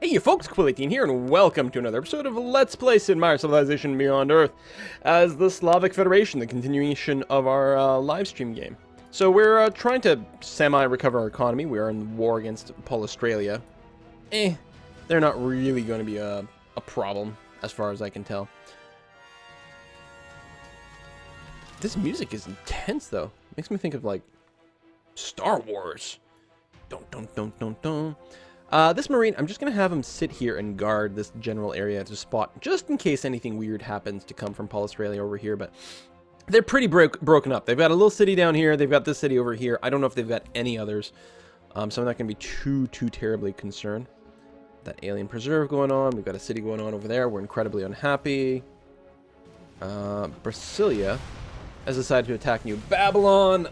Hey you folks, Quill18 here, and welcome to another episode of Let's Play Sid Meier's Civilization Beyond Earth as the Slavic Federation, the continuation of our livestream game. So we're trying to semi-recover our economy. We are in war against Australia. They're not really going to be a problem, as far as I can tell. This music is intense, though. Makes me think of, like, Star Wars. Dun dun dun dun dun. This Marine, I'm just going to have him sit here and guard this general area to spot, just in case anything weird happens to come from Australia over here, but they're pretty broken up. They've got a little city down here, they've got this city over here. I don't know if they've got any others, so I'm not going to be too terribly concerned. That alien preserve going on, we've got a city going on over there, we're incredibly unhappy. Brasilia has decided to attack New Babylon.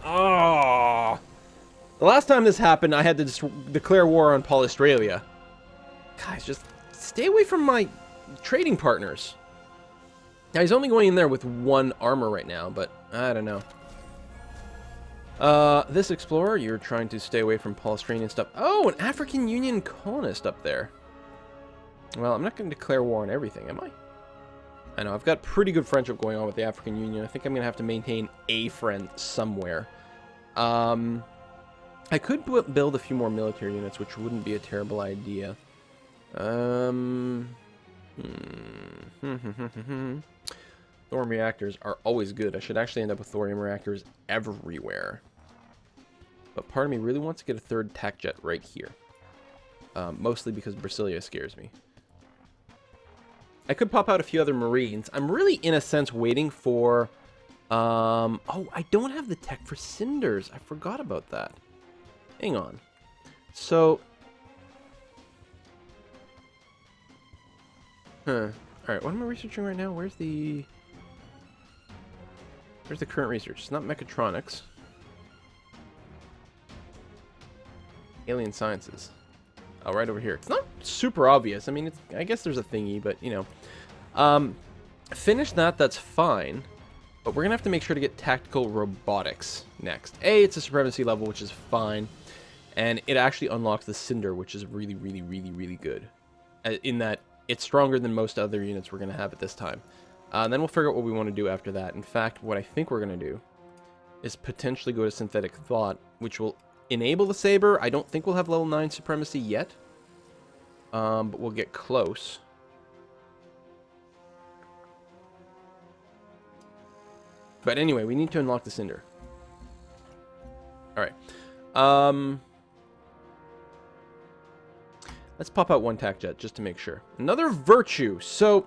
The last time this happened, I had to declare war on Australia. Guys, just stay away from my trading partners. Now, he's only going in there with one armor right now, but I don't know. This explorer, you're trying to stay away from Australian stuff. Oh, an African Union colonist up there. Well, I'm not going to declare war on everything, am I? I know, I've got pretty good friendship going on with the African Union. I think I'm going to have to maintain a friend somewhere. I could build a few more military units, which wouldn't be a terrible idea. Thorium reactors are always good. I should actually end up with thorium reactors everywhere. But part of me really wants to get a third tac jet right here. Mostly because Brasilia scares me. I could pop out a few other Marines. I'm really, in a sense, waiting for... oh, I don't have the tech for cinders. I forgot about that. Hang on. So... Alright, what am I researching right now? Where's the current research? It's not mechatronics. Alien sciences. Oh, right over here. It's not super obvious. I mean, I guess there's a thingy, but, you know. Finish that, that's fine. But we're going to have to make sure to get tactical robotics next. It's a supremacy level, which is fine. And it actually unlocks the Cinder, which is really good. In that, it's stronger than most other units we're going to have at this time. And then we'll figure out what we want to do after that. In fact, what I think we're going to do is potentially go to Synthetic Thought, which will enable the Saber. I don't think we'll have level 9 supremacy yet. But we'll get close. But anyway, we need to unlock the Cinder. Alright. Let's pop out one tac jet just to make sure. Another virtue. So,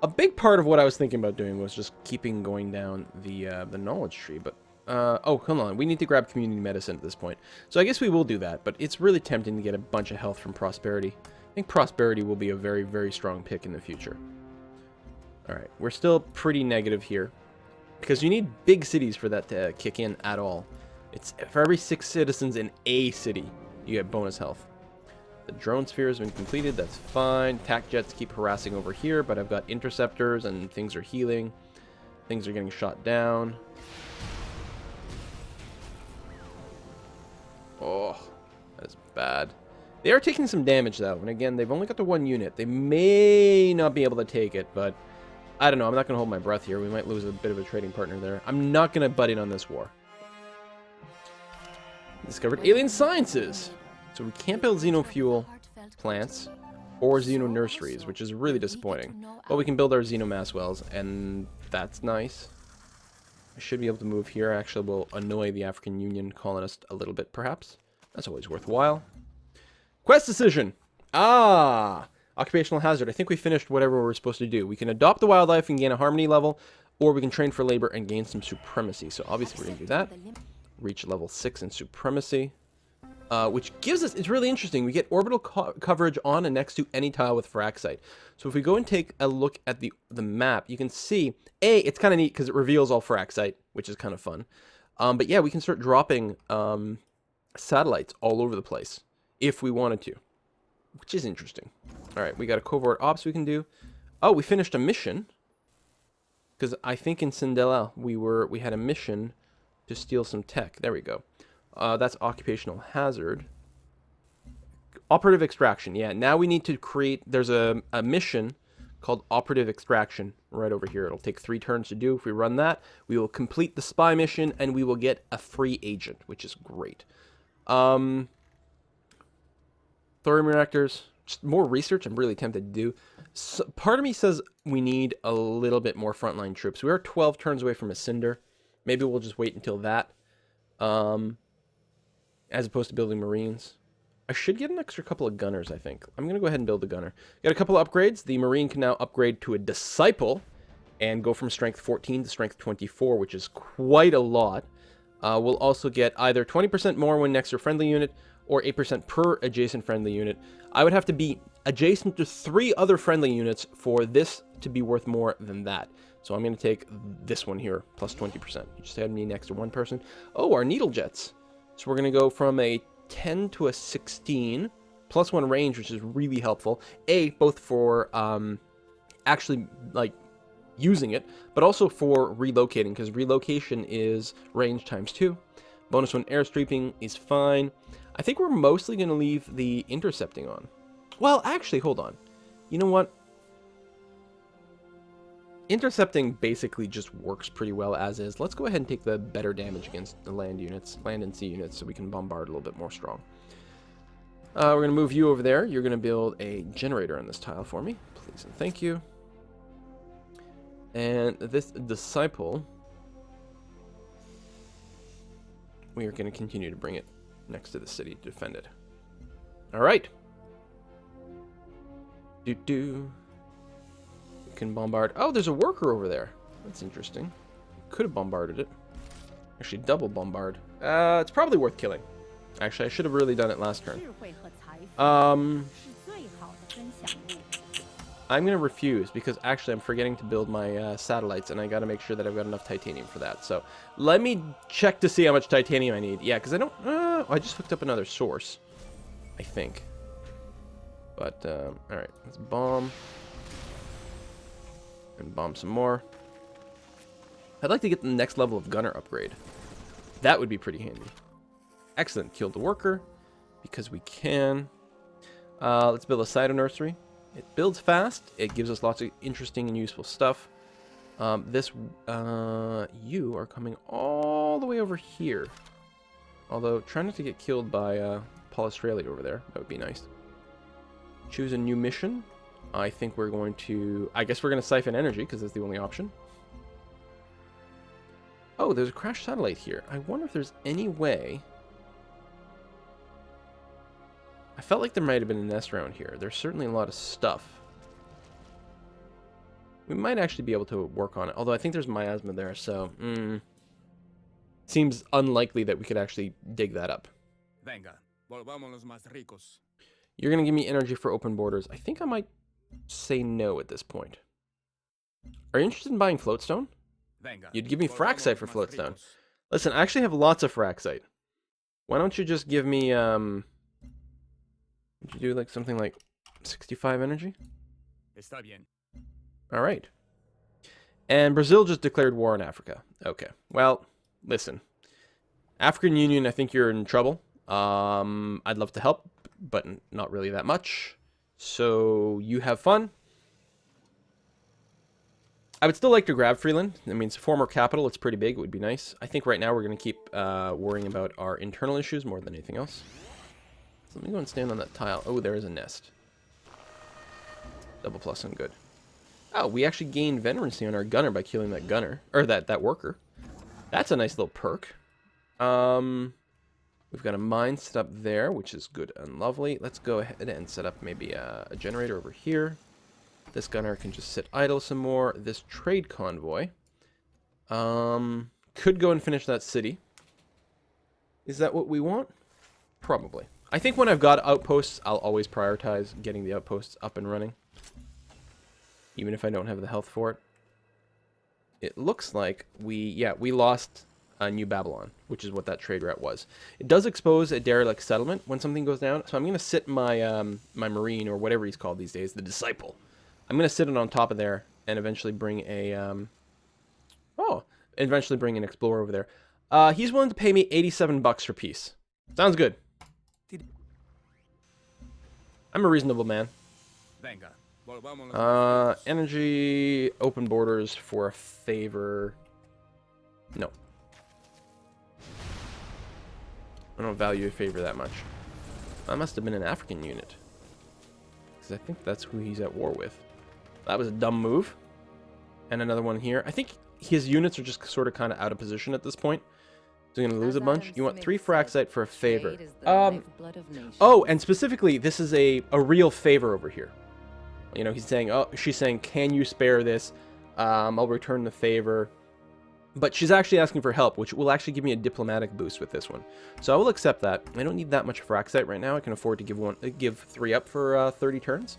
a big part of what I was thinking about doing was just keeping going down the knowledge tree. But, oh, come on. We need to grab community medicine at this point. So I guess we will do that. But it's really tempting to get a bunch of health from prosperity. I think prosperity will be a very strong pick in the future. Alright, we're still pretty negative here. Because you need big cities for that to kick in at all. It's for every 6 citizens in a city, you get bonus health. The drone sphere has been completed, that's fine. Tac jets keep harassing over here, but I've got interceptors and things are healing. Things are getting shot down. Oh, that's bad. They are taking some damage though, and again, they've only got the one unit. They may not be able to take it, but I don't know. I'm not going to hold my breath here. We might lose a bit of a trading partner there. I'm not going to butt in on this war. Discovered alien sciences. So we can't build xenofuel plants or xeno nurseries, which is really disappointing. But we can build our xenomass wells, and that's nice. I should be able to move here. Actually, will annoy the African Union colonist a little bit, perhaps. That's always worthwhile. Quest decision. Occupational hazard. I think we finished whatever we're supposed to do. We can adopt the wildlife and gain a harmony level, or we can train for labor and gain some supremacy. So obviously we're going to do that. Reach level 6 in supremacy. Which gives us, it's really interesting, we get orbital coverage on and next to any tile with Fraxite. So if we go and take a look at the map, you can see, it's kind of neat because it reveals all Fraxite, which is kind of fun. But yeah, we can start dropping satellites all over the place if we wanted to, which is interesting. Alright, we got a covert ops we can do. Oh, we finished a mission. Because I think in Sindela we had a mission to steal some tech. There we go. That's occupational hazard. Operative extraction. Yeah, now we need to create... There's a mission called operative extraction right over here. It'll take 3 turns to do. If we run that, we will complete the spy mission, and we will get a free agent, which is great. Thorium reactors. Just more research I'm really tempted to do. So, part of me says we need a little bit more frontline troops. We are 12 turns away from a cinder. Maybe we'll just wait until that. As opposed to building marines. I should get an extra couple of gunners, I think. I'm going to go ahead and build a gunner. Got a couple of upgrades. The marine can now upgrade to a disciple and go from strength 14 to strength 24, which is quite a lot. We'll also get either 20% more when next to a friendly unit or 8% per adjacent friendly unit. I would have to be adjacent to 3 other friendly units for this to be worth more than that. So I'm going to take this one here, plus 20%. You just had me next to one person. Oh, our needle jets. So we're going to go from a 10 to a 16, plus 1 range, which is really helpful. Both for actually, like, using it, but also for relocating, because relocation is range times 2. Bonus 1 airstreaming is fine. I think we're mostly going to leave the intercepting on. Well, actually, hold on. You know what? Intercepting basically just works pretty well as is. Let's go ahead and take the better damage against the land units, land and sea units, so we can bombard a little bit more strong. We're going to move you over there. You're going to build a generator on this tile for me. Please and thank you. And this disciple, we are going to continue to bring it next to the city to defend it. All right. Can bombard. Oh, there's a worker over there. That's interesting. Could have bombarded it. Actually, double bombard. It's probably worth killing. Actually, I should have really done it last turn. I'm going to refuse because actually I'm forgetting to build my satellites, and I got to make sure that I've got enough titanium for that. So let me check to see how much titanium I need. Yeah, because I don't... I just hooked up another source, I think. But, all right. Let's bomb. And bomb some more. I'd like to get the next level of gunner upgrade. That would be pretty handy. Excellent. Killed the worker. Because we can. Let's build a cyto nursery. It builds fast. It gives us lots of interesting and useful stuff. You are coming all the way over here. Although, try not to get killed by Paul Australia over there. That would be nice. Choose a new mission. I think we're going to... I guess we're going to siphon energy, because that's the only option. Oh, there's a crashed satellite here. I wonder if there's any way... I felt like there might have been a nest around here. There's certainly a lot of stuff. We might actually be able to work on it. Although I think there's miasma there, so... Seems unlikely that we could actually dig that up. Venga, volvámonos más ricos. You're going to give me energy for open borders. I think I might... say no at this point. Are you interested in buying floatstone? You'd give me fraxite for floatstone. Listen, I actually have lots of fraxite. Why don't you just give me would you do like something like 65 energy? All right. And Brazil just declared war on Africa. Okay. Well, listen. African Union, I think you're in trouble. I'd love to help, but not really that much. So, you have fun. I would still like to grab Freeland. I mean, it's a former capital. It's pretty big. It would be nice. I think right now we're going to keep worrying about our internal issues more than anything else. So let me go and stand on that tile. Oh, there is a nest. Double plus and good. Oh, we actually gained veterancy on our gunner by killing that gunner. Or that worker. That's a nice little perk. We've got a mine set up there, which is good and lovely. Let's go ahead and set up maybe a generator over here. This gunner can just sit idle some more. This trade convoy could go and finish that city. Is that what we want? Probably. I think when I've got outposts, I'll always prioritize getting the outposts up and running. Even if I don't have the health for it. It looks like we lost... New Babylon, which is what that trade route was. It does expose a derelict settlement when something goes down, so I'm going to sit my my marine, or whatever he's called these days, the disciple. I'm going to sit it on top of there and eventually bring a eventually bring an explorer over there. He's willing to pay me $87 for peace. Sounds good. I'm a reasonable man. Venga, volvamos a los frutos. Energy, open borders for a favor. No. I don't value a favor that much. That must have been an African unit. Because I think that's who he's at war with. That was a dumb move. And another one here. I think his units are just sort of kind of out of position at this point. So you're going to lose a bunch. You want 3 Fraxite for a favor. Oh, and specifically, this is a real favor over here. You know, he's saying, oh, she's saying, can you spare this? I'll return the favor. But she's actually asking for help, which will actually give me a diplomatic boost with this one. So I will accept that. I don't need that much Fraxite right now. I can afford to give 3 up for 30 turns.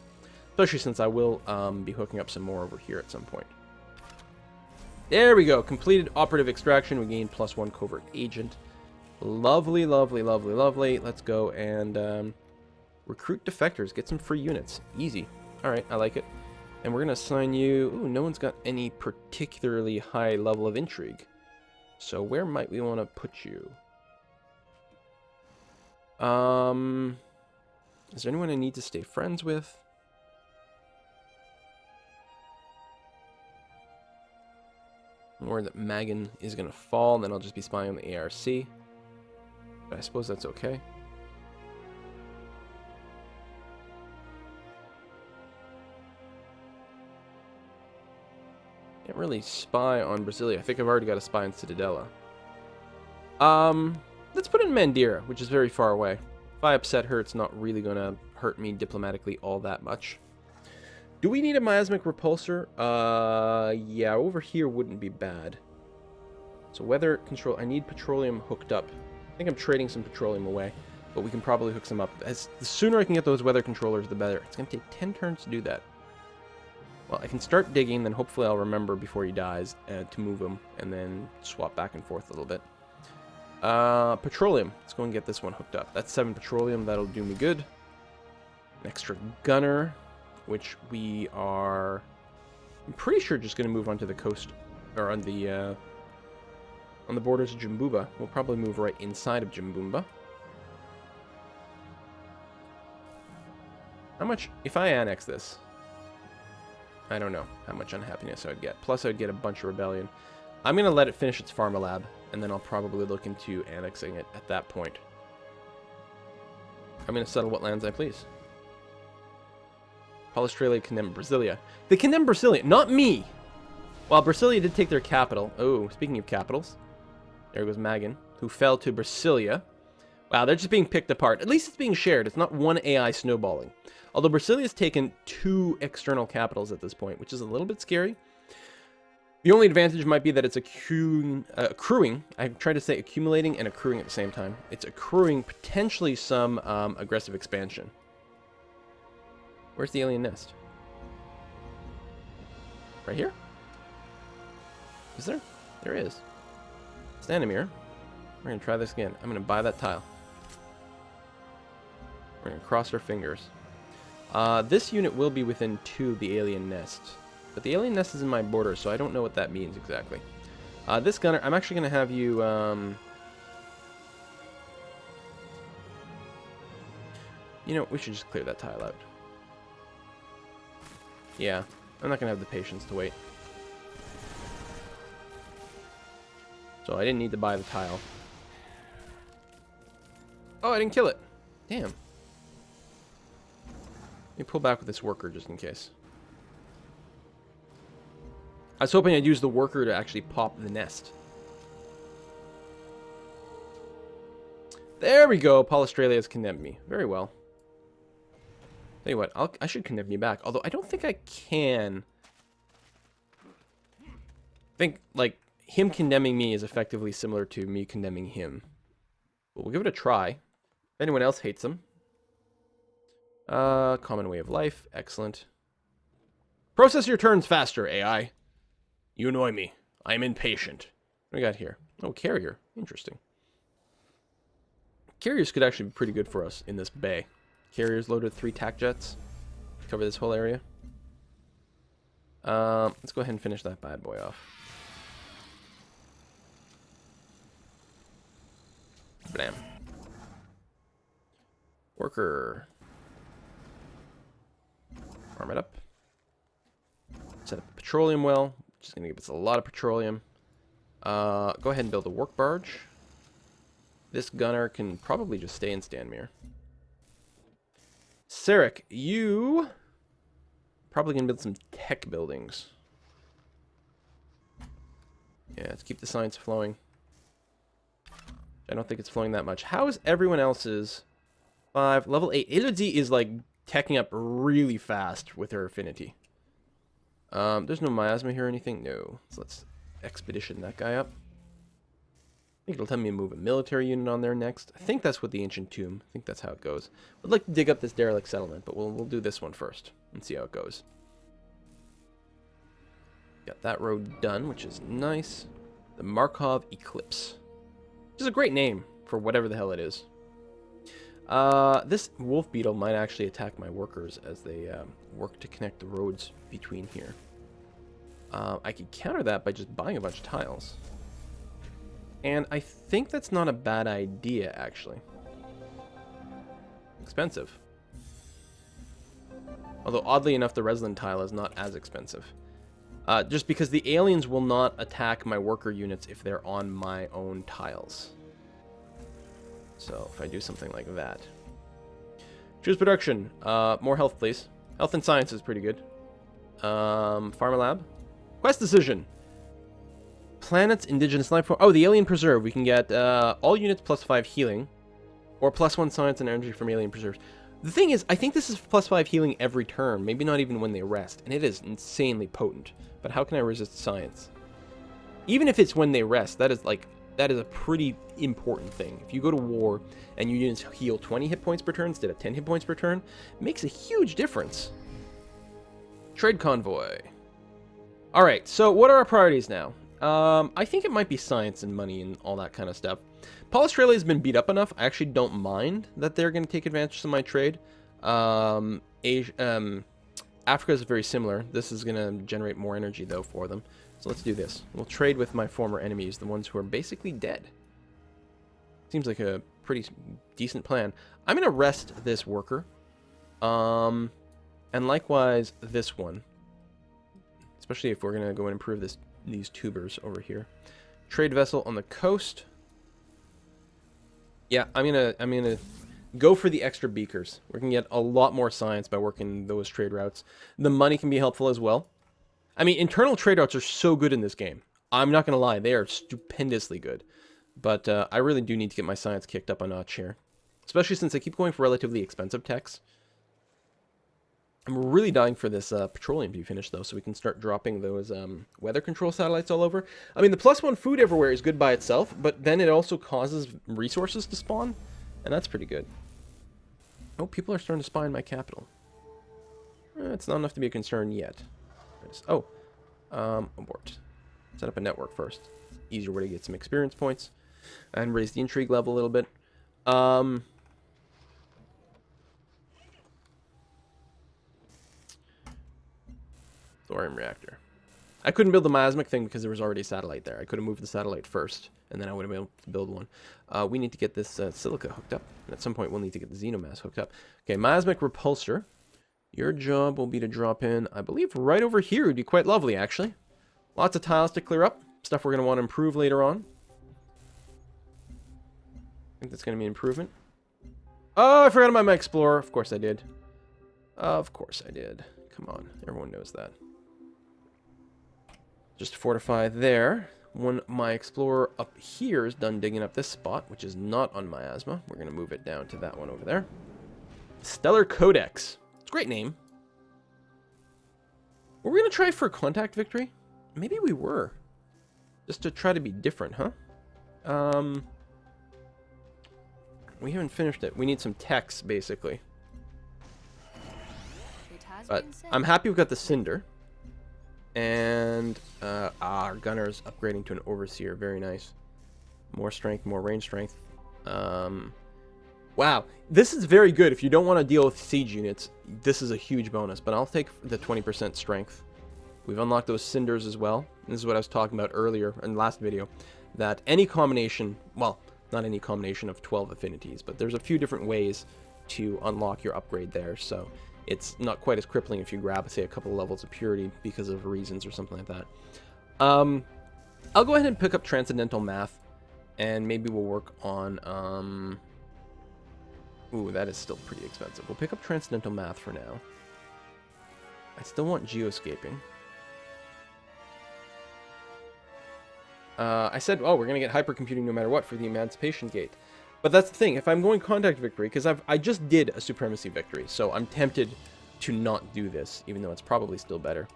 Especially since I will be hooking up some more over here at some point. There we go. Completed operative extraction. We gained +1 covert agent. Lovely, lovely, lovely, lovely. Let's go and recruit defectors. Get some free units. Easy. All right, I like it. And we're going to assign you... Ooh, no one's got any particularly high level of intrigue. So where might we want to put you? Is there anyone I need to stay friends with? Or that Magan is going to fall, and then I'll just be spying on the ARC. But I suppose that's okay. Can't really spy on Brasilia. I think I've already got a spy on Citadella. Let's put in Mandira, which is very far away. If I upset her, it's not really going to hurt me diplomatically all that much. Do we need a miasmic repulsor? Yeah, over here wouldn't be bad. So weather control, I need petroleum hooked up. I think I'm trading some petroleum away, but we can probably hook some up. The sooner I can get those weather controllers, the better. It's going to take 10 turns to do that. Well, I can start digging, then hopefully I'll remember before he dies to move him, and then swap back and forth a little bit. Petroleum. Let's go and get this one hooked up. That's 7 petroleum. That'll do me good. An extra gunner, which we are... I'm pretty sure just going to move onto the coast, or on the borders of Jimbuba. We'll probably move right inside of Jimbumba. How much... If I annex this... I don't know how much unhappiness I would get. Plus, I would get a bunch of rebellion. I'm going to let it finish its Pharma Lab, and then I'll probably look into annexing it at that point. I'm going to settle what lands I please. Australia condemned Brasilia. They condemned Brasilia, not me! While Brasilia did take their capital. Oh, speaking of capitals. There goes Magan, who fell to Brasilia. Wow, they're just being picked apart. At least it's being shared. It's not one AI snowballing. Although Brasilia's taken 2 external capitals at this point, which is a little bit scary. The only advantage might be that it's accruing. I tried to say accumulating and accruing at the same time. It's accruing potentially some aggressive expansion. Where's the alien nest? Right here? Is there? There is. Standamir. We're going to try this again. I'm going to buy that tile. We're going to cross our fingers. This unit will be within 2 of the alien nest. But the alien nest is in my border, so I don't know what that means exactly. This gunner, I'm actually going to have you... You know, we should just clear that tile out. Yeah, I'm not going to have the patience to wait. So I didn't need to buy the tile. Oh, I didn't kill it. Damn. Let me pull back with this worker just in case. I was hoping I'd use the worker to actually pop the nest. There we go. Paul Australia has condemned me. Very well. Tell you what, I should condemn you back. Although I don't think I can. I think, like, him condemning me is effectively similar to me condemning him. But we'll give it a try. If anyone else hates him. Common way of life. Excellent. Process your turns faster, AI. You annoy me. I am impatient. What do we got here? Oh, carrier. Interesting. Carriers could actually be pretty good for us in this bay. Carriers loaded 3 tac jets. Cover this whole area. Let's go ahead and finish that bad boy off. Blam. Worker. Farm it up. Set up a petroleum well, which is going to give us a lot of petroleum. Go ahead and build a work barge. This gunner can probably just stay in Stanmere. Sarek, you probably going to build some tech buildings. Yeah, let's keep the science flowing. I don't think it's flowing that much. How is everyone else's 5? Level 8. Elodie is like teching up really fast with her affinity. There's no miasma here or anything? No. So let's expedition that guy up. I think it'll tell me to move a military unit on there next. I think that's with the ancient tomb. I think that's how it goes. I'd like to dig up this derelict settlement, but we'll do this one first and see how it goes. Got that road done, which is nice. The Markov Eclipse. Which is a great name for whatever the hell it is. This wolf beetle might actually attack my workers as they work to connect the roads between here. I could counter that by just buying a bunch of tiles. And I think that's not a bad idea, actually. Expensive. Although, oddly enough, the resin tile is not as expensive. Just because the aliens will not attack my worker units if they're on my own tiles. So, if I do something like that. Choose production. More health, please. Health and science is pretty good. Pharma lab. Quest decision. Planet's indigenous life form. Oh, the alien preserve. We can get all units plus 5 healing. Or plus 1 science and energy from alien preserves. The thing is, I think this is plus 5 healing every turn. Maybe not even when they rest. And it is insanely potent. But how can I resist science? Even if it's when they rest, that is a pretty important thing. If you go to war and your units heal 20 hit points per turn instead of 10 hit points per turn, it makes a huge difference. Trade convoy. Alright, so what are our priorities now? I think it might be science and money and all that kind of stuff. Paul Australia has been beat up enough. I actually don't mind that they're going to take advantage of my trade. Africa is very similar. This is going to generate more energy, though, for them. So let's do this. We'll trade with my former enemies, the ones who are basically dead. Seems like a pretty decent plan. I'm going to rest this worker. And likewise, this one. Especially if we're going to go and improve these tubers over here. Trade vessel on the coast. Yeah, I'm gonna go for the extra beakers. We can get a lot more science by working those trade routes. The money can be helpful as well. I mean, internal trade routes are so good in this game. I'm not gonna lie, they are stupendously good. But I really do need to get my science kicked up a notch here, especially since I keep going for relatively expensive techs. I'm really dying for this petroleum to be finished, though, so we can start dropping those weather control satellites all over. I mean, the +1 food everywhere is good by itself, but then it also causes resources to spawn, and that's pretty good. Oh, people are starting to spy in my capital. It's not enough to be a concern yet. Oh, abort. Set up a network first. Easier way to get some experience points and raise the intrigue level a little bit. Thorium reactor. I couldn't build the miasmic thing because there was already a satellite there. I could have moved the satellite first, and then I would have been able to build one. We need to get this silica hooked up, and at some point we'll need to get the xenomass hooked up. Okay, miasmic repulsor. Your job will be to drop in, I believe, right over here. Would be quite lovely, actually. Lots of tiles to clear up. Stuff we're going to want to improve later on. I think that's going to be an improvement. Oh, I forgot about my explorer. Of course I did. Of course I did. Come on, everyone knows that. Just fortify there. When my explorer up here is done digging up this spot, which is not on miasma, we're going to move it down to that one over there. Stellar Codex. It's a great name. Were we going to try for a contact victory? Maybe we were. Just to try to be different, huh? We haven't finished it. We need some techs, basically. But I'm happy we've got the Cinder. And our gunner's upgrading to an overseer. Very nice. More strength, more range strength. Wow. This is very good. If you don't want to deal with siege units, this is a huge bonus. But I'll take the 20% strength. We've unlocked those Cinders as well. And this is what I was talking about earlier in the last video. That any combination, well, not any combination of 12 affinities, but there's a few different ways to unlock your upgrade there. So it's not quite as crippling if you grab, say, a couple of levels of purity because of reasons or something like that. I'll go ahead and pick up Transcendental Math, and maybe we'll work on... Ooh, that is still pretty expensive. We'll pick up Transcendental Math for now. I still want Geoscaping. I said, oh, we're going to get hypercomputing no matter what for the Emancipation Gate. But that's the thing. If I'm going Contact Victory, because I just did a Supremacy Victory, so I'm tempted to not do this, even though it's probably still better.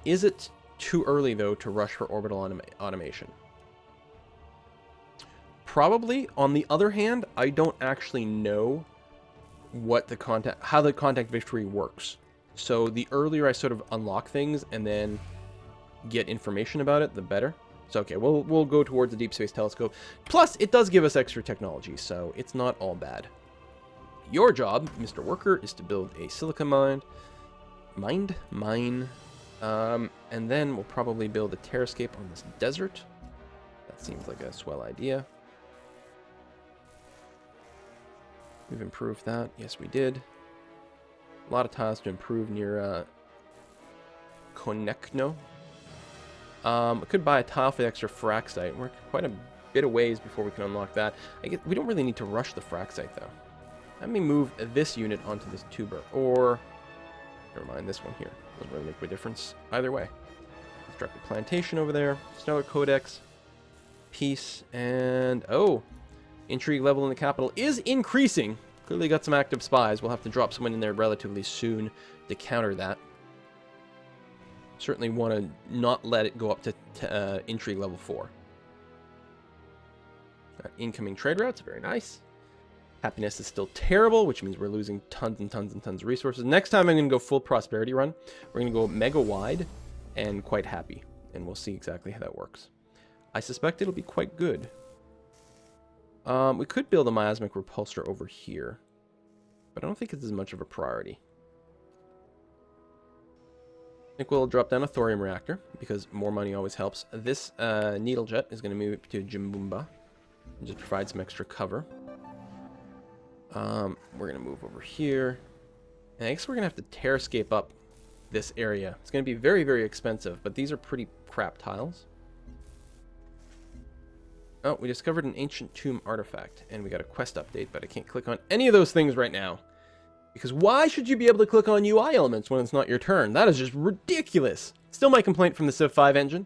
Is it too early, though, to rush for orbital automation? Probably. On the other hand, I don't actually know what how the Contact Victory works. So the earlier I sort of unlock things and then get information about it, the better. So, okay, we'll go towards the Deep Space Telescope. Plus, it does give us extra technology, so it's not all bad. Your job, Mr. Worker, is to build a silica mine. And then we'll probably build a terrascape on this desert. That seems like a swell idea. We've improved that. Yes, we did. A lot of tiles to improve near Konechno. I could buy a tile for the extra fraxite. We're quite a bit of ways before we can unlock that. I guess we don't really need to rush the fraxite, though. Let me move this unit onto this tuber. Or, never mind, this one here. Doesn't really make a difference. Either way. Construct a plantation over there. Stellar Codex. Peace. And, oh! Intrigue level in the capital is increasing. Clearly got some active spies. We'll have to drop someone in there relatively soon to counter that. Certainly want to not let it go up to intrigue level 4. Incoming trade routes, very nice. Happiness is still terrible, which means we're losing tons and tons and tons of resources. Next time I'm going to go full prosperity run. We're going to go mega wide and quite happy. And we'll see exactly how that works. I suspect it'll be quite good. We could build a miasmic repulsor over here. But I don't think it's as much of a priority. I think we'll drop down a thorium reactor, because more money always helps. This needle jet is going to move to Jimbumba, and just provide some extra cover. We're going to move over here. And I guess we're going to have to terrascape up this area. It's going to be very, very expensive, but these are pretty crap tiles. Oh, we discovered an ancient tomb artifact, and we got a quest update, but I can't click on any of those things right now. Because why should you be able to click on UI elements when it's not your turn? That is just ridiculous. Still my complaint from the Civ 5 engine.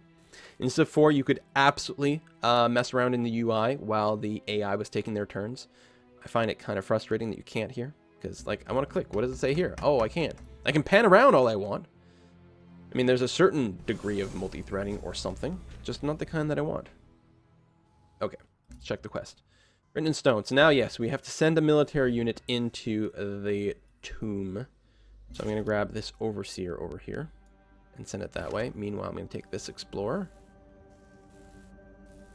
In Civ 4, you could absolutely mess around in the UI while the AI was taking their turns. I find it kind of frustrating that you can't here. Because, like, I want to click. What does it say here? Oh, I can't. I can pan around all I want. I mean, there's a certain degree of multi-threading or something. Just not the kind that I want. Okay, let's check the quest. Written in stone. So now, yes, we have to send a military unit into the tomb. So I'm going to grab this overseer over here and send it that way. Meanwhile, I'm going to take this explorer.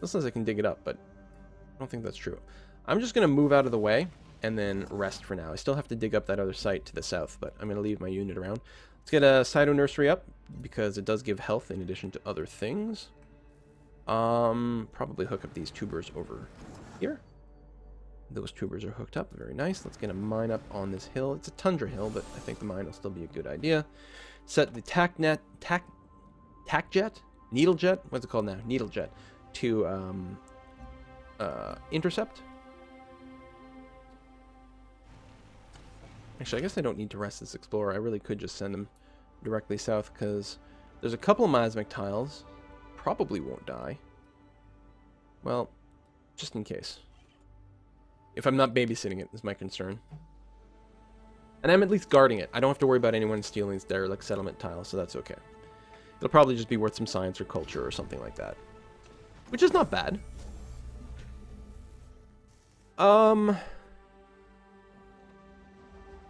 This says I can dig it up, but I don't think that's true. I'm just going to move out of the way and then rest for now. I still have to dig up that other site to the south, but I'm going to leave my unit around. Let's get a Cyto Nursery up, because it does give health in addition to other things. Probably hook up these tubers over here. Those tubers are hooked up. Very nice. Let's get a mine up on this hill. It's a tundra hill, but I think the mine will still be a good idea. Set the tac jet? Needle jet? What's it called now? Needle jet. To intercept. Actually, I guess I don't need to rest this explorer. I really could just send him directly south, because there's a couple of miasmic tiles. Probably won't die. Well, just in case. If I'm not babysitting it, is my concern. And I'm at least guarding it. I don't have to worry about anyone stealing its derelict settlement tiles, so that's okay. It'll probably just be worth some science or culture or something like that. Which is not bad.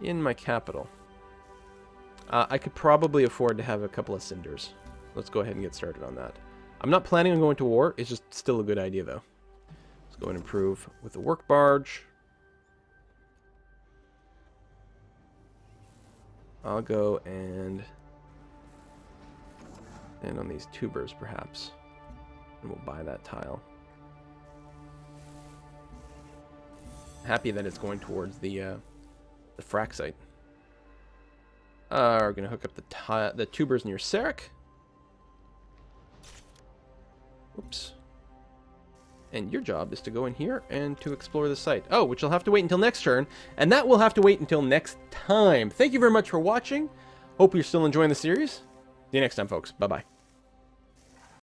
In my capital. I could probably afford to have a couple of cinders. Let's go ahead and get started on that. I'm not planning on going to war. It's just still a good idea, though. Let's go and improve with the work barge. I'll go and on these tubers, perhaps. And we'll buy that tile. Happy that it's going towards the fraxite. We're going to hook up the tubers near Sarek. Oops. And your job is to go in here and to explore the site. Oh, which will have to wait until next turn. And that will have to wait until next time. Thank you very much for watching. Hope you're still enjoying the series. See you next time, folks. Bye-bye.